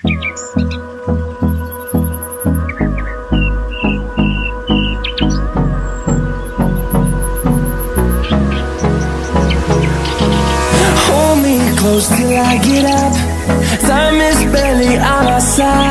Hold me close till I get up. Time is barely on our side.